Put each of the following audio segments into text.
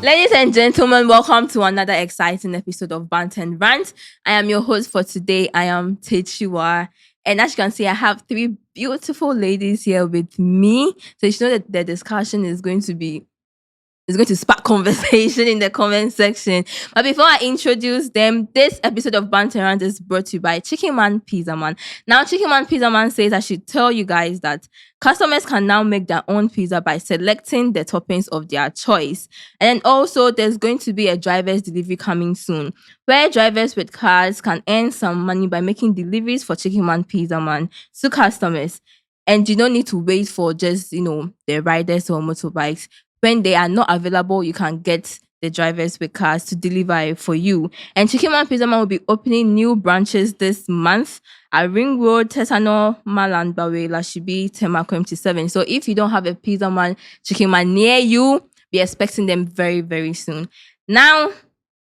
Ladies and gentlemen, welcome to another exciting episode of Bant and Rant. I am your host for today. I am Techiwa. And as you can see, I have three beautiful ladies here with me. So you know that the discussion is going to spark conversation in the comment section. But before I introduce them, this episode of Banter Rant is brought to you by Chicken Man Pizza Man. Now, Chicken Man Pizza Man says I should tell you guys that customers can now make their own pizza by selecting the toppings of their choice. And then also, there's going to be a driver's delivery coming soon, where drivers with cars can earn some money by making deliveries for Chicken Man Pizza Man to customers. And you don't need to wait for just, the riders or motorbikes. When they are not available, you can get the drivers with cars to deliver it for you. And Chicken Man Pizza Man will be opening new branches this month at Ring Road, Tesano, Malandbawe, Lashibi, Temako MT7. So if you don't have a Pizza Man, Chicken Man near you, be expecting them very, very soon. Now,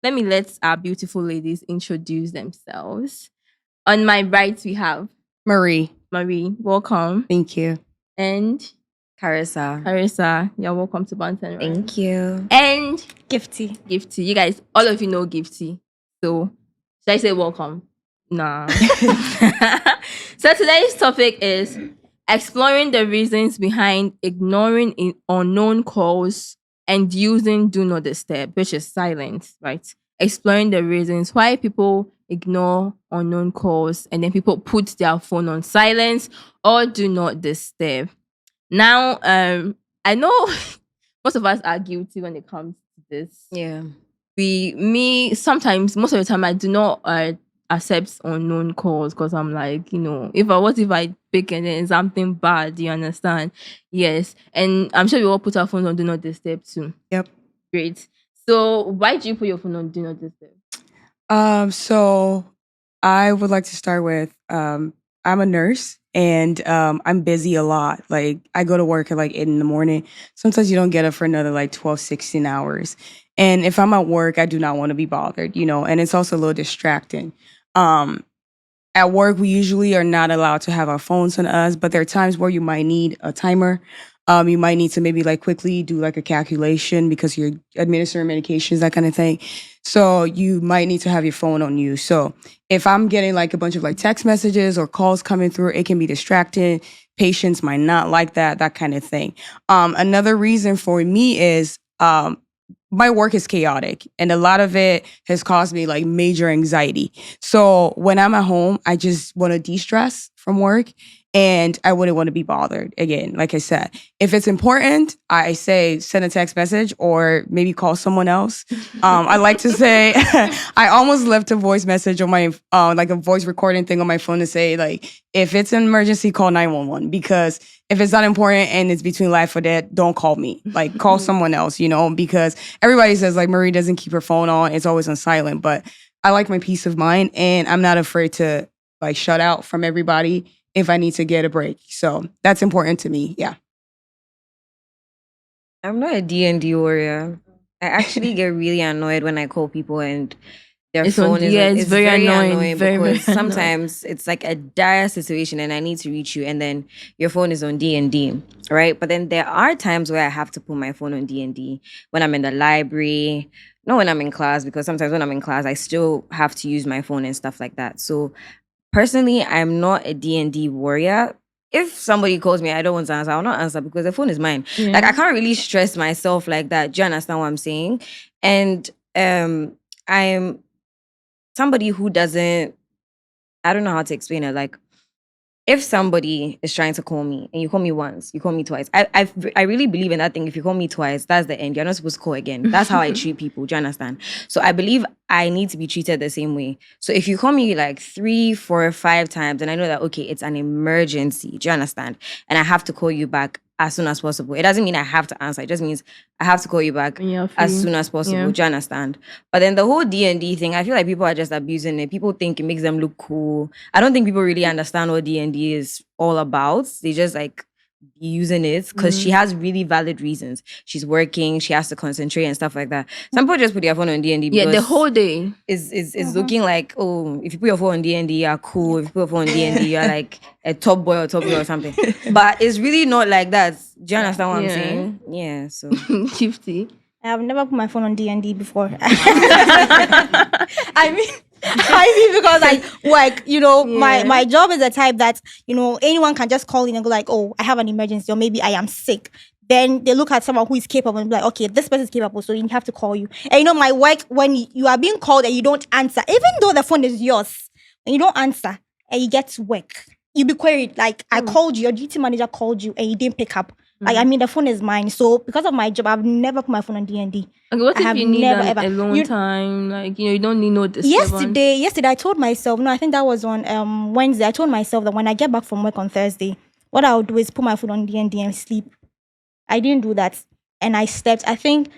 let our beautiful ladies introduce themselves. On my right, we have Marie. Marie, welcome. Thank you. And Carissa, you're welcome to Banten. Thank you. And Gifty. You guys, all of you know Gifty. So, should I say welcome? Nah. So today's topic is exploring the reasons behind ignoring unknown calls and using Do Not Disturb, which is silence, right? Exploring the reasons why people ignore unknown calls and then people put their phone on silence or Do Not Disturb. Now, I know most of us are guilty when it comes to this. Yeah. Sometimes, most of the time, I do not accept unknown calls because I'm like, if I pick and then something bad, you understand? Yes. And I'm sure we all put our phones on Do Not Disturb too. Yep. Great. So why do you put your phone on Do Not Disturb? So I would like to start with, I'm a nurse. And I'm busy a lot. Like, I go to work at like 8 in the morning. Sometimes you don't get up for another like 12, 16 hours. And if I'm at work, I do not want to be bothered, and it's also a little distracting. At work, we usually are not allowed to have our phones on us, but there are times where you might need a timer. You might need to maybe like quickly do like a calculation because you're administering medications, that kind of thing. So you might need to have your phone on you. So if I'm getting like a bunch of like text messages or calls coming through, it can be distracting. Patients might not like that kind of thing. Another reason for me is my work is chaotic and a lot of it has caused me like major anxiety. So when I'm at home, I just want to de-stress from work. And I wouldn't want to be bothered. Again, like I said, if it's important, I say send a text message or maybe call someone else. I like to say, I almost left a voice message on my, like a voice recording thing on my phone to say, like, if it's an emergency, call 911. Because if it's not important and it's between life or death, don't call me. Like, call someone else, because everybody says, like, Marie doesn't keep her phone on. It's always on silent. But I like my peace of mind and I'm not afraid to, like, shut out from everybody if I need to get a break. So that's important to me. Yeah. I'm not a DND warrior. I actually get really annoyed when I call people and their phone is it's very annoying because sometimes it's like a dire situation and I need to reach you and then your phone is on DND, right? But then there are times where I have to put my phone on DND when I'm in the library, not when I'm in class, because sometimes when I'm in class, I still have to use my phone and stuff like that. So personally, I'm not a D&D warrior. If somebody calls me, I don't want to answer, I'll not answer because the phone is mine. Yeah. Like, I can't really stress myself like that. Do you understand what I'm saying? And I'm somebody who doesn't, I don't know how to explain it. Like, if somebody is trying to call me and you call me once, you call me twice. I really believe in that thing. If you call me twice, that's the end. You're not supposed to call again. That's how I treat people. Do you understand? So I believe I need to be treated the same way. So if you call me like 3, 4, 5 times and I know that, okay, it's an emergency. Do you understand? And I have to call you back as soon as possible. It doesn't mean I have to answer. It just means I have to call you back as soon as possible. Yeah. Do you understand? But then the whole D&D thing, I feel like people are just abusing it. People think it makes them look cool. I don't think people really understand what D&D is all about. They just like using it because she has really valid reasons. She's working, she has to concentrate and stuff like that. Some people just put their phone on D&D because the whole day is looking like, oh, if you put your phone on D&D, you're cool. If you put your phone on D&D, you're like a top boy or top girl or something. But it's really not like that. Do you understand what I'm saying? Yeah, so Gifty. I've never put my phone on DND before. I mean, because I work, my job is the type that, anyone can just call in and go like, oh, I have an emergency, or maybe I am sick. Then they look at someone who is capable and be like, okay, this person is capable, so you have to call you. And my work, when you are being called and you don't answer, even though the phone is yours, and you don't answer and you get to work, you be queried. Like, I called you, your duty manager called you and you didn't pick up. Like, the phone is mine. So because of my job, I've never put my phone on DND. Okay, what if you need a long time? Like, you don't need no disturbance. Yesterday, I told myself, I think that was on Wednesday. I told myself that when I get back from work on Thursday, what I'll do is put my phone on DND and sleep. I didn't do that. And I slept, I think,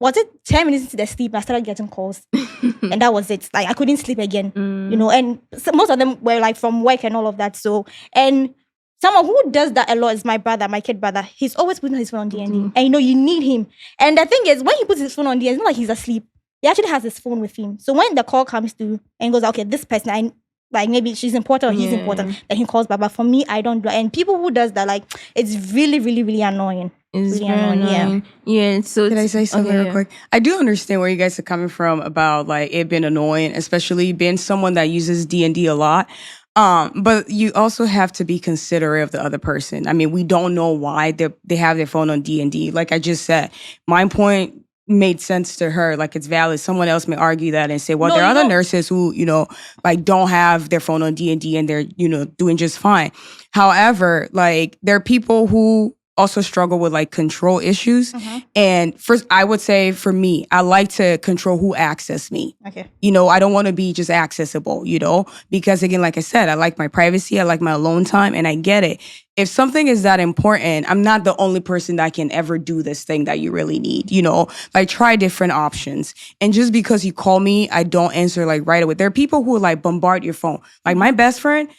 was it 10 minutes into the sleep, I started getting calls. And that was it. Like, I couldn't sleep again, and most of them were like from work and all of that. So, and someone who does that a lot is my brother, my kid brother. He's always putting his phone on DND. And you need him. And the thing is, when he puts his phone on DND, it's not like he's asleep. He actually has his phone with him. So when the call comes through and goes, okay, this person, maybe she's important or he's important, then he calls back. But for me, I don't do it. And people who does that, like, it's really, really, really annoying. It's really annoying. Yeah. So can I say something real quick? I do understand where you guys are coming from about like it being annoying, especially being someone that uses D&D a lot. But you also have to be considerate of the other person. I mean, we don't know why they have their phone on D&D. Like I just said, my point made sense to her. Like, it's valid. Someone else may argue that and say, well, there are other nurses who, like, don't have their phone on D&D and they're, doing just fine. However, like, there are people who also struggle with like control issues. And first, I would say for me, I like to control who access me. Okay. I don't want to be just accessible, because again, like I said, I like my privacy, I like my alone time, and I get it. If something is that important, I'm not the only person that can ever do this thing that you really need, like try different options. And just because you call me, I don't answer like right away. There are people who like bombard your phone. Like my best friend,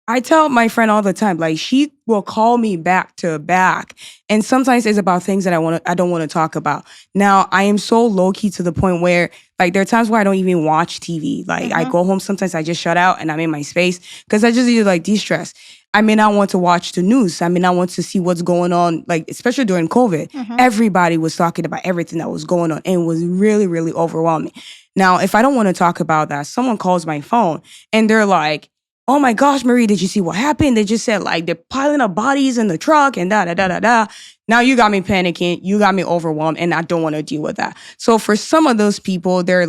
I tell my friend all the time, like she will call me back to back. And sometimes it's about things that I don't want to talk about. Now, I am so low key to the point where like there are times where I don't even watch TV. Like I go home, sometimes I just shut out and I'm in my space because I just need to like de-stress. I may not want to watch the news. I may not want to see what's going on, like especially during COVID. Everybody was talking about everything that was going on and it was really, really overwhelming. Now, if I don't want to talk about that, someone calls my phone and they're like, oh my gosh, Marie, did you see what happened? They just said like they're piling up bodies in the truck and da. Now you got me panicking. You got me overwhelmed and I don't want to deal with that. So for some of those people, they're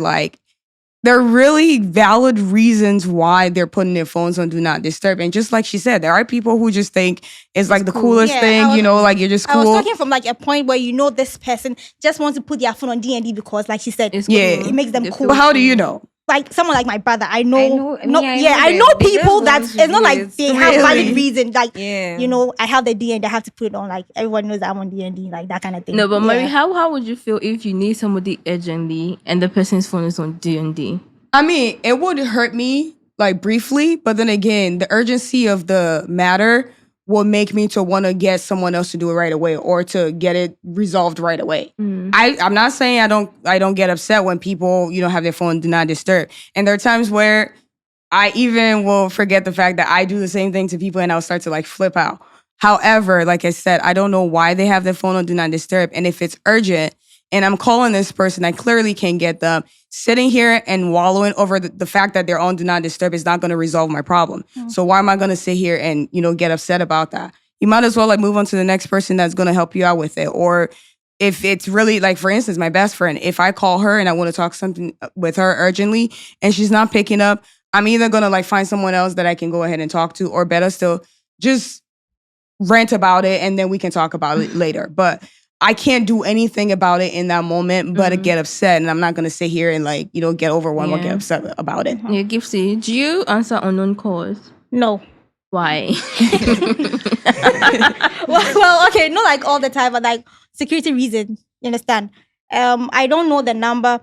really valid reasons why they're putting their phones on Do Not Disturb. And just like she said, there are people who just think it's like the coolest thing, like you're just cool. I was talking from like a point where this person just wants to put their phone on D&D because like she said, it makes them cool. But how do you know? Like someone like my brother, I know people that it's not like they have valid reason. Like, I have the D&D, I have to put it on. Like everyone knows that I'm on D&D, like that kind of thing. No, but Marie, how would you feel if you need somebody urgently and the person's phone is on D&D? I mean, it would hurt me like briefly, but then again, the urgency of the matter will make me to want to get someone else to do it right away or to get it resolved right away. I'm not saying I don't get upset when people, have their phone Do Not Disturb. And there are times where I even will forget the fact that I do the same thing to people and I'll start to like flip out. However, like I said, I don't know why they have their phone on Do Not Disturb. And if it's urgent and I'm calling this person, I clearly can't get them. Sitting here and wallowing over the fact that they're on Do Not Disturb is not going to resolve my problem. So why am I going to sit here and, get upset about that? You might as well like move on to the next person that's going to help you out with it. Or if it's really like, for instance, my best friend, if I call her and I want to talk something with her urgently and she's not picking up, I'm either going to like find someone else that I can go ahead and talk to, or better still, just rant about it and then we can talk about it later. But I can't do anything about it in that moment, but get upset. And I'm not going to sit here and like, get overwhelmed or get upset about it. Yeah, Gipsy, do you answer unknown calls? No. Why? well, okay, not like all the time, but like security reasons. You understand? I don't know the number.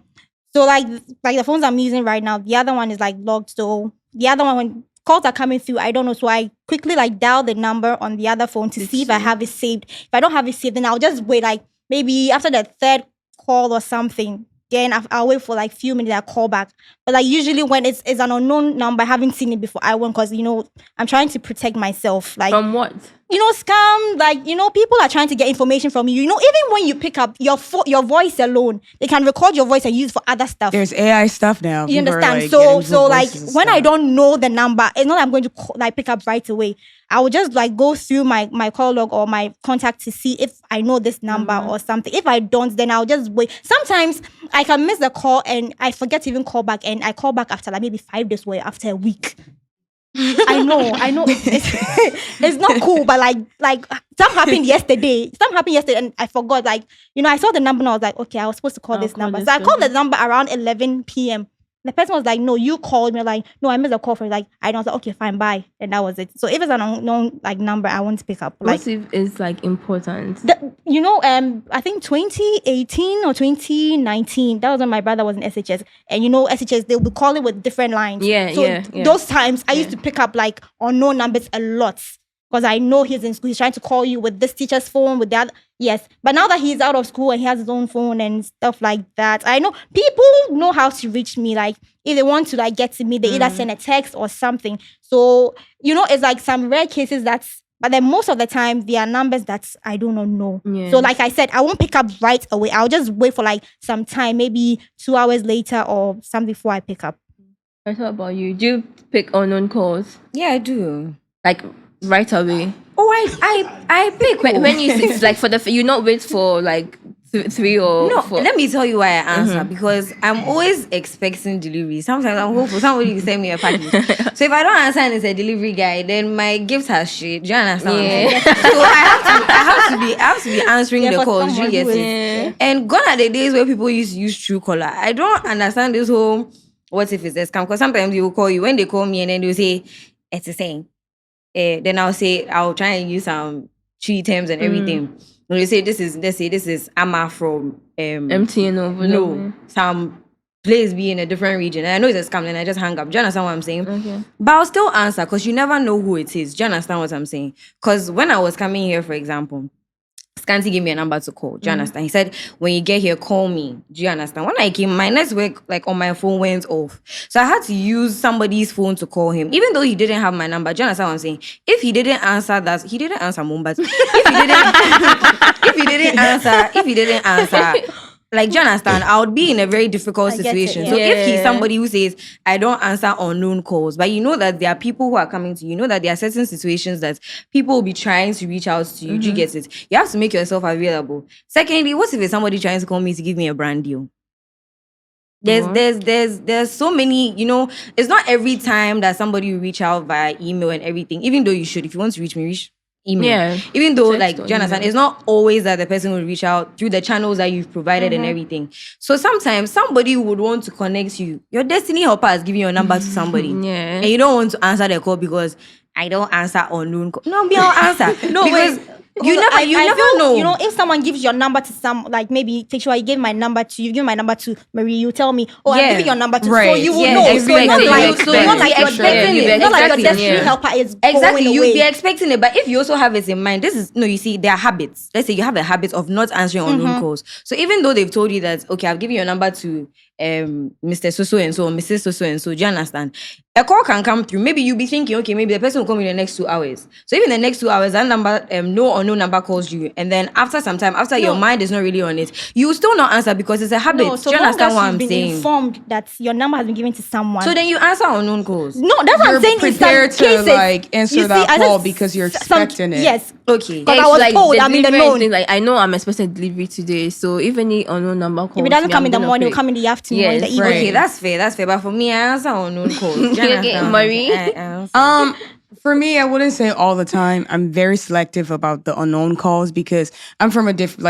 So like the phones I'm using right now, the other one is like logged. So the other one, when calls are coming through, I don't know. So I quickly like dial the number on the other phone to see if I have it saved. If I don't have it saved, then I'll just wait like maybe after the third call or something. Then I'll wait for like few minutes, I'll call back. But like usually when it's an unknown number, I haven't seen it before, I won't, because I'm trying to protect myself. Like from what? scam, like, people are trying to get information from you. Even when you pick up your voice alone, they can record your voice and use it for other stuff. There's AI stuff now. You People are, understand? like, So getting so like voices and when I stuff. don't know the number, it's not like I'm going to pick up right away. I will just like go through my call log or my contact to see if I know this number or something. If I don't, then I'll just wait. Sometimes I can miss the call and I forget to even call back, and I call back after like maybe 5 days or after a week. I know. It's not cool, but like something happened yesterday. And I forgot. Like, I saw the number and I was like, okay, I was supposed to call this number. So I called the number around 11 p.m. The person was like, no, you called me. Like, no, I missed a call for you. Like, I don't. I was like, okay, fine, bye. And that was it. So if it's an unknown like number, I won't pick up. Like, what if it's like important? I think 2018 or 2019, that was when my brother was in SHS. And SHS, they'll be calling with different lines. So those times I used to pick up like unknown numbers a lot. Because I know he's in school, he's trying to call you with this teacher's phone, with that. Yes. But now that he's out of school and he has his own phone and stuff like that, I know people know how to reach me. Like, if they want to like get to me, they either send a text or something. So, it's like some rare cases but then most of the time, there are numbers that I do not know. Yeah. So like I said, I won't pick up right away. I'll just wait for like some time, maybe 2 hours later or something before I pick up. What about you? Do you pick unknown calls? Yeah, I do. Like right away? Oh, I pick When you see, like you not wait for like 3 or no. 4. Let me tell you why I answer, because I'm always expecting delivery. Sometimes I'm hopeful somebody will send me a package. So if I don't answer and it's a delivery guy, then my gift has shit. Do you understand? What I'm saying? So I have to be answering the for calls. someone You who get is- it? And gone are the days where people used to use Truecaller. I don't understand this whole what if it's a scam, because sometimes they will call you. When they call me and then they'll say it's the same. Then I'll try and use some tree terms and everything. When they say this is Amma from MTN over no, some place be in a different region. And I know it's a scam, and I just hang up. Do you understand what I'm saying? Okay. But I'll still answer, because you never know who it is. Do you understand what I'm saying? Because when I was coming here, for example, Scanty gave me a number to call. Do you understand? He said, when you get here, call me. Do you understand? When I came, my network on my phone went off. So I had to use somebody's phone to call him, even though he didn't have my number. Do you understand what I'm saying? If he didn't answer that, he didn't answer Mumbai. If he didn't answer, like, do you understand? I would be in a very difficult I get it, situation. yeah. So if he's Yeah. somebody who says, I don't answer unknown calls, but you know that there are people who are coming to you, you know that there are certain situations that people will be trying to reach out to you. Do you get it? You have to make yourself available. Secondly, what if it's somebody trying to call me to give me a brand deal? There's so many, it's not every time that somebody will reach out via email and everything, even though you should. If you want to reach me, reach email. Yeah. Even though, Text like, or do you understand? email. It's not always that the person will reach out through the channels that you've provided and everything. So sometimes somebody would want to connect you. Your destiny helper has given your number to somebody. Yeah. And you don't want to answer the call because I don't answer unknown call. No, I'll answer. No, because wait. you never feel, know. If someone gives your number to like maybe Tishua, you give my number to you, give my number to Marie, you tell me, oh, Yeah. I'm giving your number to, Right. so you will Yeah, know. So exactly. it's not You- like, so it's not you like be your expecting destiny, it. it's not like your Exactly, destiny yeah. helper is Exactly, going you'd away. be expecting it, but if you also have it in mind, you see, there are habits. Let's say you have a habit of not answering unknown calls. So even though they've told you that, okay, I've given your number to Mr. So and so, or Mrs. So and so, do you understand? A call can come through. Maybe you'll be thinking, okay, maybe the person will call me in the next 2 hours. So even the next 2 hours, that number, no unknown number calls you, and then after some time, after your mind is not really on it, you will still not answer because it's a habit. No, so do you long understand as what you've I'm been saying? informed that your number has been given to someone. So then you answer unknown calls. no, that's what You're I'm saying. In some prepared to, cases, like, answer you see, that I call just- because you're some- expecting it. Yes. Okay. Because Yeah, I it's was like told, the I'm in the delivery and known. things, like I know I'm expecting delivery today, so if any unknown number calls If it doesn't me, come I'm in the gonna morning, it'll pick. come in the afternoon or in the Yes, evening. right. Okay, that's fair. But for me, I answer unknown calls. Do you Okay, understand? Marie? I answer. For me, I wouldn't say all the time. I'm very selective about the unknown calls because I'm from a different,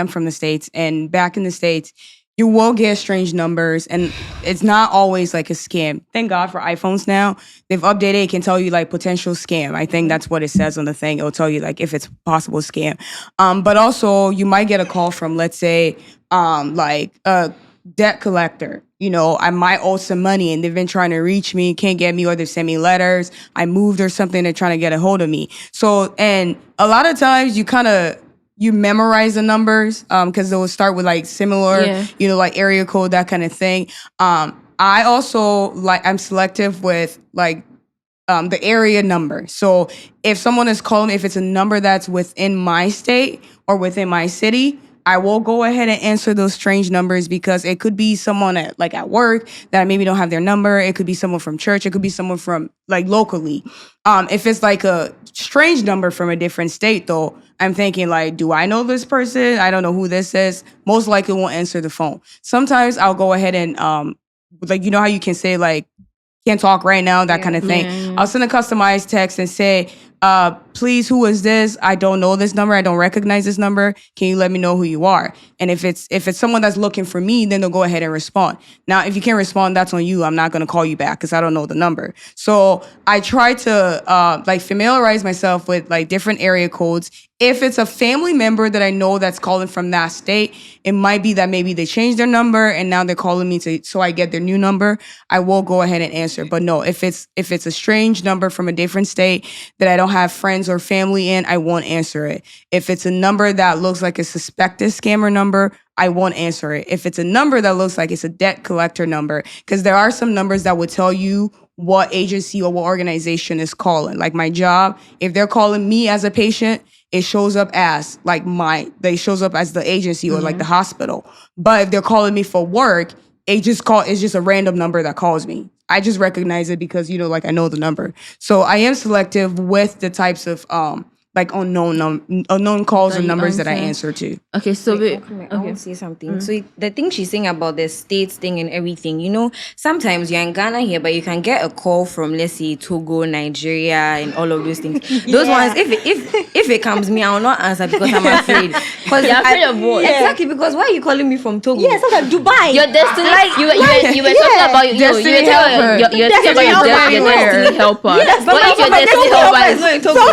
I'm from the States, and back in the States, you will get strange numbers, and it's not always like a scam. Thank God for iPhones now. They've updated, it can tell you like potential scam. I think that's what it says on the thing. It'll tell you like if it's possible scam. But also you might get a call from, let's say, like a debt collector. I might owe some money and they've been trying to reach me, can't get me, or they've sent me letters. I moved or something, they're trying to get a hold of me. So, and a lot of times you memorize the numbers because they'll start with like similar, like area code, that kind of thing. I also I'm selective with like the area number. So if someone is calling, if it's a number that's within my state or within my city, I will go ahead and answer those strange numbers because it could be someone at work that I maybe don't have their number. It could be someone from church. It could be someone from like locally. If it's like a strange number from a different state though, I'm thinking like, do I know this person? I don't know who this is. Most likely won't answer the phone. Sometimes I'll go ahead and like, you know how you can say like, can't talk right now, that kind of thing. Yeah. I'll send a customized text and say, please, who is this? I don't know this number. I don't recognize this number. Can you let me know who you are? And if it's someone that's looking for me, then they'll go ahead and respond. Now, if you can't respond, that's on you. I'm not going to call you back because I don't know the number. So I try to like familiarize myself with like different area codes. If it's a family member that I know that's calling from that state, it might be that maybe they changed their number and now they're calling me so I get their new number. I will go ahead and answer. But no, if it's a strange number from a different state that I don't have friends or family in, I won't answer it. If it's a number that looks like a suspected scammer number, I won't answer it. If it's a number that looks like it's a debt collector number, because there are some numbers that would tell you what agency or what organization is calling. Like my job, if they're calling me as a patient, it shows up as like they shows up as the agency or like the hospital. But if they're calling me for work, it's just a random number that calls me. I just recognize it because, like I know the number. So I am selective with the types of like unknown calls or numbers that I answer to. Okay, so I want to say something. So the thing she's saying about the states thing and everything, sometimes you're in Ghana here, but you can get a call from, let's say, Togo, Nigeria, and all of those things. Those ones, if it comes me, I will not answer because I'm afraid. Because you're afraid of what? Exactly, because why are you calling me from Togo? Yes, like Dubai. Your destiny, you were talking about your Destiny helper. You're talking about your destiny helper. Yes, What if your destiny helper is not in Togo?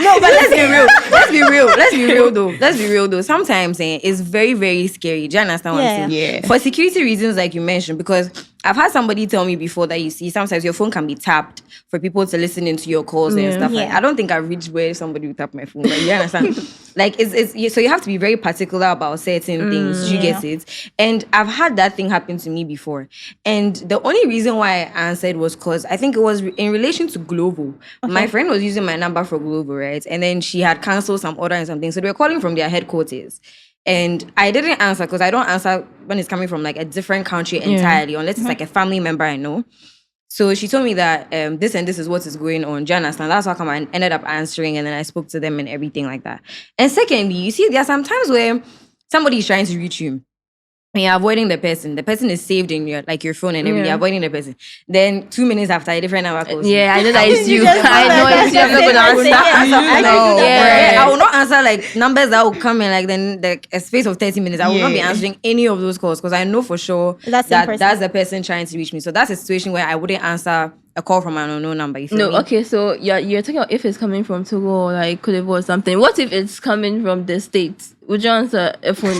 No, but let's be real though. Sometimes it's very, very scary. Do you understand what I'm saying? Yeah. For security reasons, like you mentioned, because I've had somebody tell me before that sometimes your phone can be tapped for people to listen into your calls and stuff like. I don't think I've reached where somebody would tap my phone. But you understand? Like so you have to be very particular about certain things. You get it? And I've had that thing happen to me before. And the only reason why I answered was because I think it was in relation to Glovo. Okay. My friend was using my number for Glovo, right? And then she had canceled some order and something. So they were calling from their headquarters. And I didn't answer because I don't answer when it's coming from like a different country entirely, unless it's like a family member I know. So she told me that this and this is what is going on. Do you understand? That's how come I ended up answering, and then I spoke to them and everything like that. And secondly, you see, there are some times where somebody is trying to reach you. And you're avoiding the person. The person is saved in your phone and everything. You're avoiding the person. Then 2 minutes after, a different number calls. Yeah, I know that it's you. I know it's you. I'm not gonna answer. I will not answer like numbers that will come in like then a space of 30 minutes. I will not be answering any of those calls because I know for sure that's the person trying to reach me. So that's a situation where I wouldn't answer a call from an unknown number. You feel me? Okay, so you're talking about if it's coming from Togo or like Cote d'Ivoire or something. What if it's coming from the States? Would you answer a phone?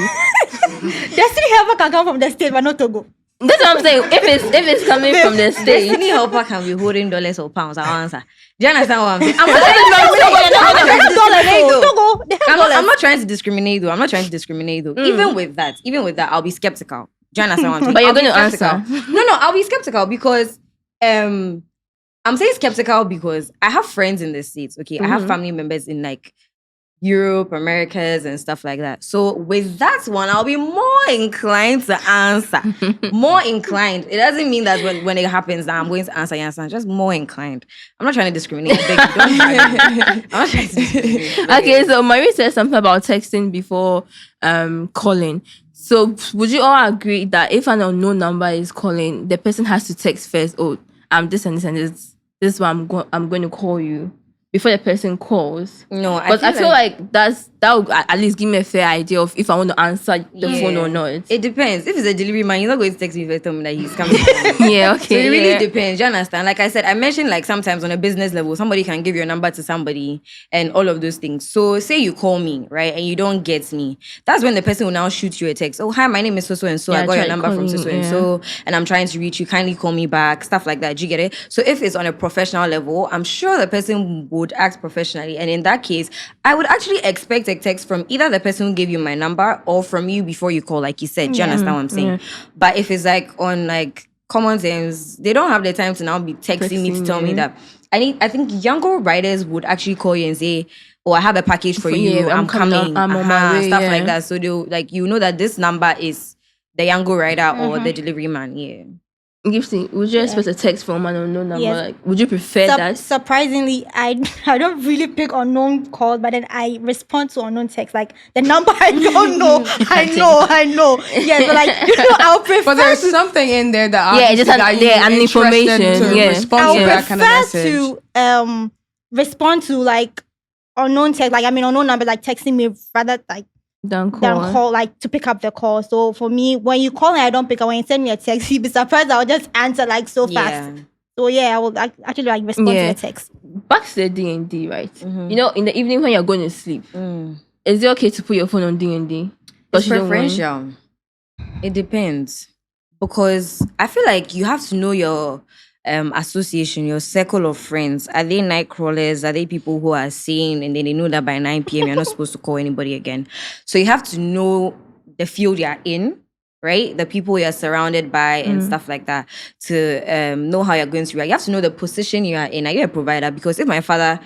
Destiny helper can come from the state, but not Togo. That's what I'm saying. If it's coming from the States, Destiny helper can be holding dollars or pounds. I'll answer. Do you understand what I'm saying? I'm not trying to discriminate though. Even with that, I'll be skeptical. Do you understand what I'm saying? But you're going to answer. No, I'll be skeptical because I'm saying skeptical because I have friends in the States. Okay, I have family members in like Europe, Americas, and stuff like that. So with that one, I'll be more inclined to answer. More inclined. It doesn't mean that when it happens that I'm going to answer. I'm just more inclined. I'm not trying to discriminate. I'm not trying to discriminate. Okay, so Marie said something about texting before calling. So would you all agree that if an unknown number is calling, the person has to text first? Oh, I'm this and this and this. This is why I'm going to call you. Before the person calls. No, I feel like that would at least give me a fair idea of if I want to answer the phone or not. It depends. If it's a delivery man, you're not going to text me first, tell me that he's coming. Yeah, okay. So it really depends. You understand? Like I said, I mentioned like sometimes on a business level, somebody can give your number to somebody and all of those things. So say you call me, right, and you don't get me. That's when the person will now shoot you a text. Oh, hi, my name is so and so. I got your number from so and so, and I'm trying to reach you. Kindly call me back. Stuff like that. Do you get it? So if it's on a professional level, I'm sure the person would act professionally, and in that case, I would actually expect a text from either the person who gave you my number or from you before you call, like you said. Do you understand what I'm saying? But if it's like on like common sense. They don't have the time to now be texting me to tell me you. that. I think younger riders would actually call you and say, "Oh, I have a package for you. Yeah, I'm coming. I'm on my way." Stuff Yeah. like that. So they'll like that this number is the younger rider or the delivery man. Yeah. Gifty, would you expect a text from an unknown number? Yes. Like, would you prefer that? Surprisingly, I don't really pick unknown calls, but then I respond to unknown texts. Like the number I don't know, I know. Yeah, but like I'll prefer. But there's something in there that Yeah, just obviously got you an interested information, to yeah. respond I'll to that kind of prefer message. to respond to like unknown text, like unknown number, like texting me rather like Than than call, like to pick up the call. So for me, when you call and I don't pick up, when you send me a text, you'd be surprised I'll just answer like so fast. So yeah, I will actually like respond to the text. Back to the DND, right? Mm-hmm. You know, in the evening when you're going to sleep, is it okay to put your phone on DND? It's preferential. It depends, because I feel like you have to know your association, your circle of friends. Are they night crawlers? Are they people who are sane and then they know that by 9 p.m. you're not supposed to call anybody again? So you have to know the field you're in, right? The people you're surrounded by and stuff like that to know how you're going to react. You have to know the position you are in. Are you a provider? Because if my father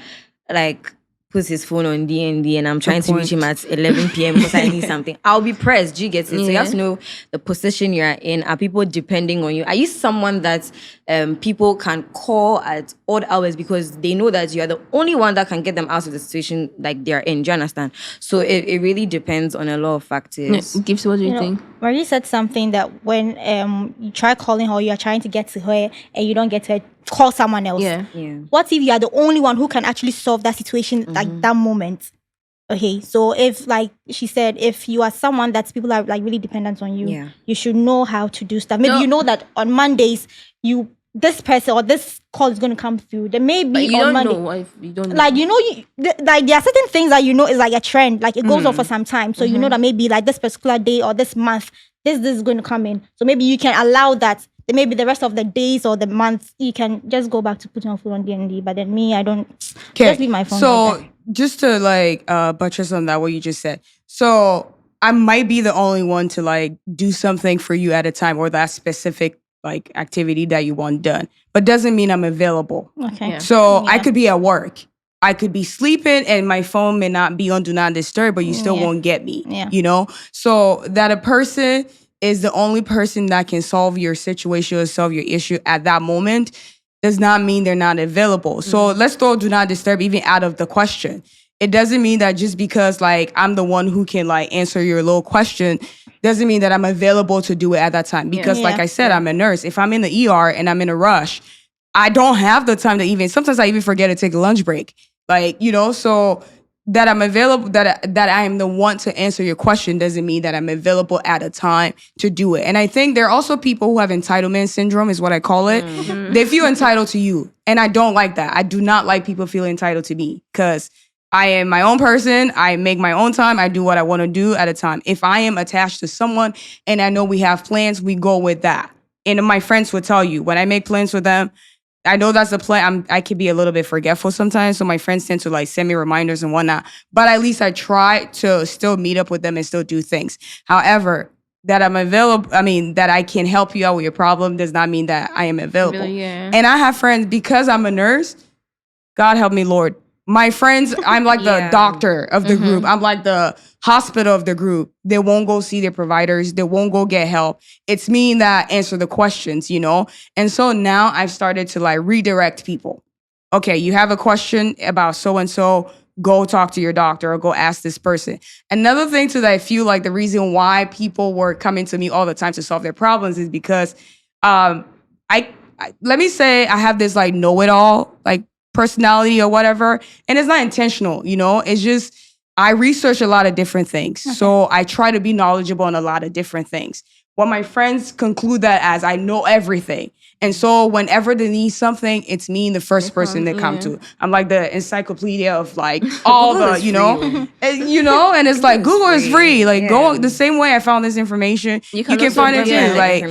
like puts his phone on DND and I'm trying to reach him at 11 p.m. because I need something, I'll be pressed. Do you get it? So you have to know the position you're in. Are people depending on you? Are you someone that people can call at odd hours because they know that you are the only one that can get them out of the situation like they're in? Do you understand? So it really depends on a lot of factors. Gibbs, what do you think? Marie said something that when you try calling her, you are trying to get to her and you don't get to her, call someone else. Yeah. What if you are the only one who can actually solve that situation like that moment? Okay, so if like she said, if you are someone that people are like really dependent on you, you should know how to do stuff. Maybe you know that on Mondays this person or this call is going to come through. There may be But you on don't Monday. know if you don't know. Like like there are certain things that is like a trend, like it goes on for some time. So you know that maybe like this particular day or this month, this is going to come in. So maybe you can allow that. Then maybe the rest of the days or the months you can just go back to putting your phone on DND. But then me, I don't. Just leave my phone. So just to like buttress on that, what you just said. So I might be the only one to like do something for you at a time or that specific like activity that you want done, but doesn't mean I'm available. Okay. Yeah. So I could be at work. I could be sleeping and my phone may not be on do not disturb, but you still won't get me. Yeah. You know? So that a person is the only person that can solve your situation or solve your issue at that moment does not mean they're not available. So let's throw do not disturb even out of the question. It doesn't mean that just because like I'm the one who can like answer your little question doesn't mean that I'm available to do it at that time. Because like I said, I'm a nurse. If I'm in the ER and I'm in a rush, I don't have the time to even, sometimes I even forget to take a lunch break. Like, you know, so that I'm available, that I am the one to answer your question doesn't mean that I'm available at a time to do it. And I think there are also people who have entitlement syndrome is what I call it. They feel entitled to you. And I don't like that. I do not like people feeling entitled to me because I am my own person. I make my own time. I do what I want to do at a time. If I am attached to someone and I know we have plans, we go with that. And my friends will tell you when I make plans with them, I know that's the plan. I could be a little bit forgetful sometimes. So my friends tend to like send me reminders and whatnot. But at least I try to still meet up with them and still do things. However, that I'm available, that I can help you out with your problem does not mean that I am available. Really, yeah. And I have friends, because I'm a nurse, God help me, Lord. My friends, I'm like the doctor of the group. I'm like the hospital of the group. They won't go see their providers. They won't go get help. It's me that answer the questions, you know? And so now I've started to like redirect people. Okay, you have a question about so-and-so, go talk to your doctor or go ask this person. Another thing too that I feel like the reason why people were coming to me all the time to solve their problems is because let me say I have this like know-it-all, like personality or whatever, and it's not intentional, you know? It's just I research a lot of different things. So I try to be knowledgeable on a lot of different things. What my friends conclude that as I know everything. And so whenever they need something, it's me the first person they come to. I'm like the encyclopedia of like all the, you know, and it's like Google is free. Like go the same way I found this information, you can find it too. Like,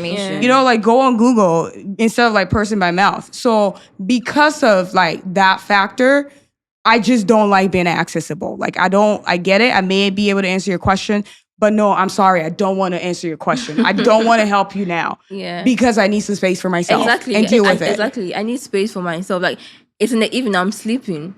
you know, like go on Google instead of like person by mouth. So because of like that factor, I just don't like being accessible. Like I get it. I may be able to answer your question, but no, I'm sorry, I don't want to answer your question. I don't want to help you now. Yeah. Because I need some space for myself. Exactly. And deal with it. Exactly. I need space for myself. Like, it's in the evening, I'm sleeping.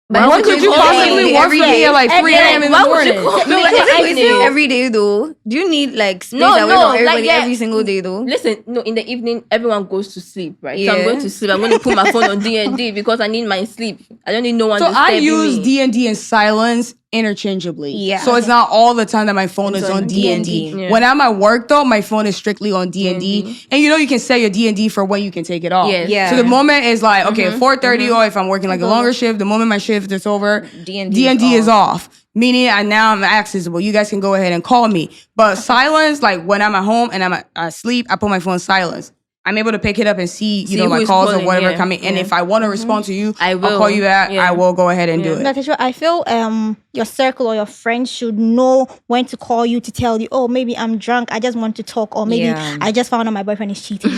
Why could you possibly work for me at like 3 a.m. in the Why would you morning? call No, me but in the is it evening? every day though? Do you need like space No, away no, from like, everybody yeah. every single day though? Listen, no, in the evening, everyone goes to sleep, right? So I'm Yeah. going to sleep. I'm going to put my phone on DND because I need my sleep. I don't need no one So I disturbing use me. DND and silence interchangeably. Yeah. So it's not all the time that my phone is on DND. Yeah. When I'm at work though, my phone is strictly on DND. And you can set your DND for when you can take it off. Yes. Yeah. So the moment is like, okay, 4:30 or if I'm working like a longer shift, the moment my shift is over, DND is off. Meaning now I'm accessible. You guys can go ahead and call me. But silence, like when I'm at home and I'm asleep, I put my phone silence. I'm able to pick it up and see, See my who's calls or calling, whatever yeah, coming. And yeah. if I want to respond to you, I I'll will. call you back. Yeah. I will go ahead and do it. That's true. I feel your circle or your friends should know when to call you to tell you, oh, maybe I'm drunk, I just want to talk, or maybe Yeah. I just found out my boyfriend is cheating.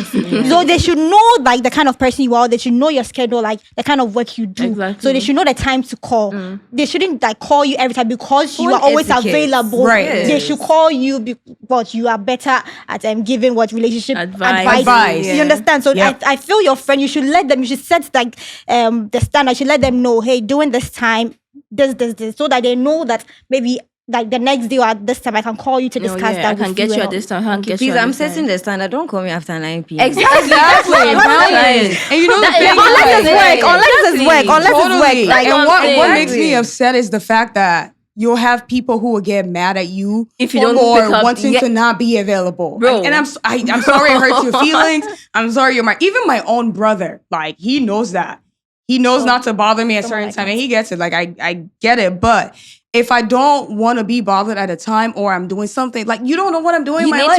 So they should know like the kind of person you are. They should know your schedule, like the kind of work you do. Exactly. So they should know the time to call. They shouldn't like call you every time because you Phone are always etiquette. available. Right. They should call you because you are better at giving what relationship Advice. Advice. You understand? So Yep. I feel your friend. You should set like the standard. You should let them know, hey, during this time, this, so that they know that maybe like the next day or at this time I can call you to discuss yeah, that. I can with get you and at all. this time. I can get you Please, at I'm this time. setting the standard. Don't call me after 9 p.m. Exactly. Right. And you know the That- thing unless is, it's work, Unless it's work, unless totally. it's work. Like, And I'm what saying. makes me upset is the fact that you'll have people who will get mad at you If you don't for pick up, wanting yeah. to not be available. Bro. And I'm sorry it hurts your feelings. I'm sorry even my own brother, like he knows that. He knows not to bother me at certain time, and he gets it. Like I get it, but if I don't want to be bothered at a time or I'm doing something, like you don't know what I'm doing in my life.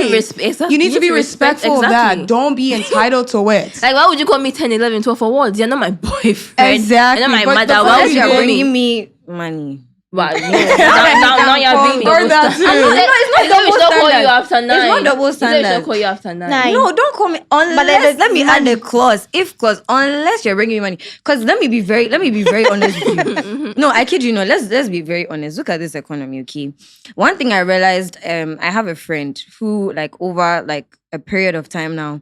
You need to be respectful of that. Don't be entitled to it. Like, why would you call me 10, 11, 12 for what? You're not my boyfriend. Exactly. You're not my But mother. the Why fact would you that call you're me? Bringing me money. Wow, no. now you're being Or that too. it's not double standard. Call you after 9. It's not double It's standard. call you after 9. Nine. No, don't call me unless. Let me add the clause. If clause, unless you're bringing me money. Because let me be very honest with you. No, I kid you not. Let's be very honest. Look at this economy, okay? One thing I realized, I have a friend who, like, over like a period of time now,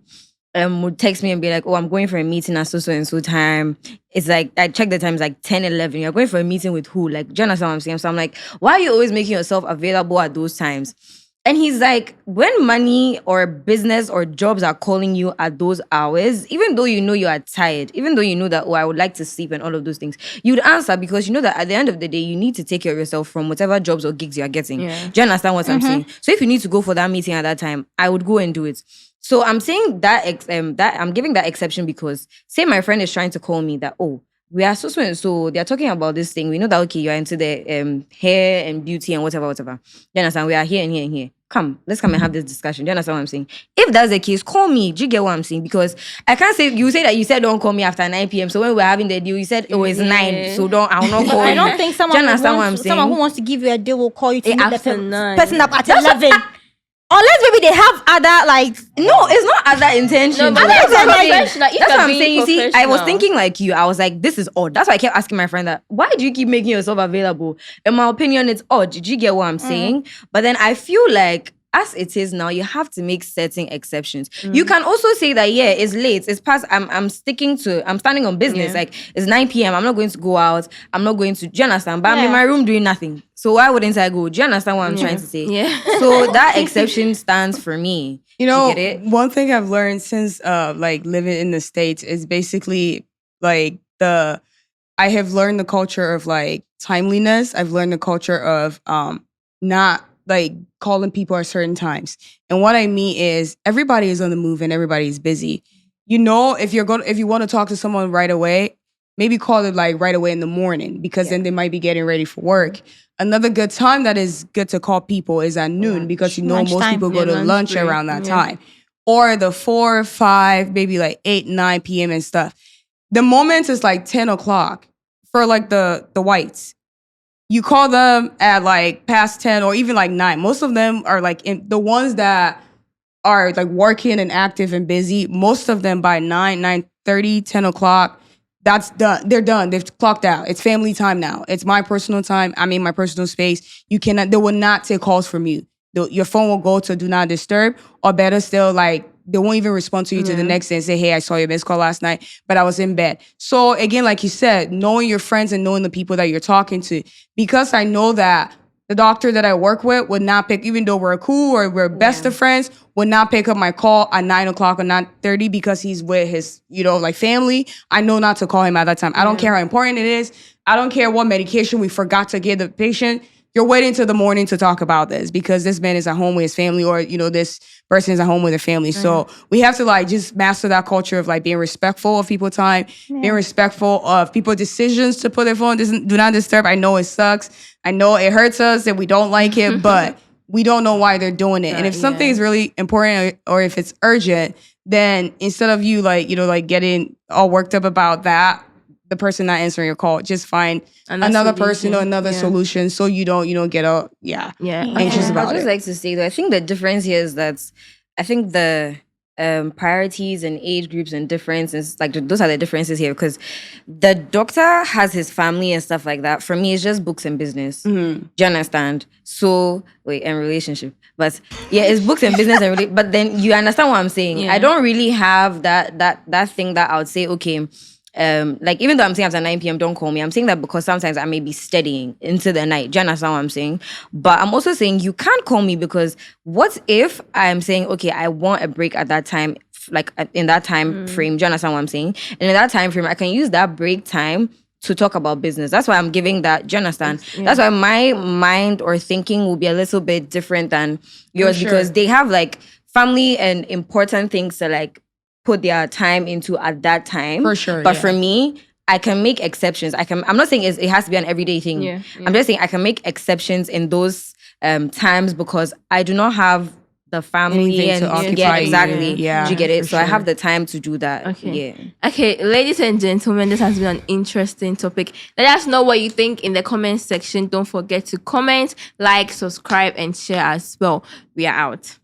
would text me and be like, oh, I'm going for a meeting at so and so time. It's like, I check the time, it's like 10, 11. You're going for a meeting with who? Like, do you understand what I'm saying? So I'm like, why are you always making yourself available at those times? And he's like, when money or business or jobs are calling you at those hours, even though you know you are tired, even though you know that, oh, I would like to sleep and all of those things, you'd answer because you know that at the end of the day, you need to take care of yourself from whatever jobs or gigs you're getting. Yeah. Do you understand what I'm saying? So if you need to go for that meeting at that time, I would go and do it. So I'm saying that that I'm giving that exception because say my friend is trying to call me that, oh, we are so and so they're talking about this thing. We know that, okay, you're into the hair and beauty and whatever. Do you understand? We are here and here and here. Come, let's come and have this discussion. Do you understand what I'm saying? If that's the case, call me. Do you get what I'm saying? Because I can't say, you say that you said don't call me after 9 p.m. So when we're having the deal, you said it was 9. So I will not call I you. don't think Do you understand what I'm saying? someone who wants to give you a deal will call you to meet the after 9. person up at 11. Unless maybe they have other like No, it's not other intentions. No, but That's that's what I'm saying. professional. If That's you're what I'm being saying. You see, I was professional. thinking like you. I was like, this is odd. That's why I kept asking my friend that, why do you keep making yourself available? In my opinion, it's odd. Did you get what I'm saying? But then I feel like, as it is now, you have to make certain exceptions. You can also say that, yeah, it's late. It's past. I'm standing on business. Yeah. Like, it's 9 p.m. I'm not going to go out. I'm not going to, do you understand? But I'm in Yeah. my room doing nothing. So why wouldn't I go? Do you understand what I'm trying to say? Yeah. So that exception stands for me. You know, get it? one thing I've learned since like living in the States is basically like I have learned the culture of like timeliness. I've learned the culture of not like calling people at certain times. And what I mean is everybody is on the move and everybody's busy. You know, if you want to talk to someone right away, maybe call it like right away in the morning because then they might be getting ready for work. Another good time that is good to call people is at noon because you know most Lunchtime. people go Yeah, to lunch lunch break. around that Yeah. time. Or the 4, 5, maybe like 8, 9 p.m. and stuff. The moment is like 10 o'clock for like the whites. You call them at like past 10 or even like 9. Most of them are like the ones that are like working and active and busy. Most of them by 9, 9:30, 10 o'clock, that's done. They're done. They've clocked out. It's family time now. It's my personal time. I mean, my personal space. You cannot. They will not take calls from you. Your phone will go to do not disturb, or better still, like they won't even respond to you to the next day and say, "Hey, I saw your missed call last night, but I was in bed." So again, like you said, knowing your friends and knowing the people that you're talking to, because I know that the doctor that I work with would not pick, even though we're cool or we're best of friends, would not pick up my call at 9 o'clock or 9:30 because he's with his, like family. I know not to call him at that time. I don't care how important it is. I don't care what medication we forgot to give the patient. You're waiting till the morning to talk about this because this man is at home with his family, or, this person is at home with their family. So we have to like just master that culture of like being respectful of people's time, being respectful of people's decisions to put their phone, do not disturb. I know it sucks. I know it hurts us and we don't like it, but we don't know why they're doing it. And if something is really important or if it's urgent, then instead of you like getting all worked up about that, the person not answering your call, just find another person or another solution so you don't get anxious about it. I just like to say that I think the difference here is that I think the priorities and age groups and differences, like those are the differences here, because the doctor has his family and stuff like that. For me, it's just books and business. Do you understand? So and relationship, but it's books and business but then you understand what I'm saying. I don't really have that thing that I would say, okay, like even though I'm saying after 9 p.m. don't call me, I'm saying that because sometimes I may be studying into the night. Do you understand what I'm saying? But I'm also saying you can't call me because what if I'm saying, okay, I want a break at that time, like in that time frame. Do you understand what I'm saying? And in that time frame, I can use that break time to talk about business. That's why I'm giving that. Do you understand? That's why my mind or thinking will be a little bit different than yours because they have like family and important things to like put their time into at that time. For sure. But for me, I can make exceptions. I'm not saying it has to be an everyday thing. I'm just saying I can make exceptions in those times because I do not have the family anything and to occupy exactly. you. Yeah, do you get it? So I sure. have the time to do that. Okay, ladies and gentlemen, this has been an interesting topic. Let us know what you think in the comment section. Don't forget to comment, like, subscribe, and share as well. We are out.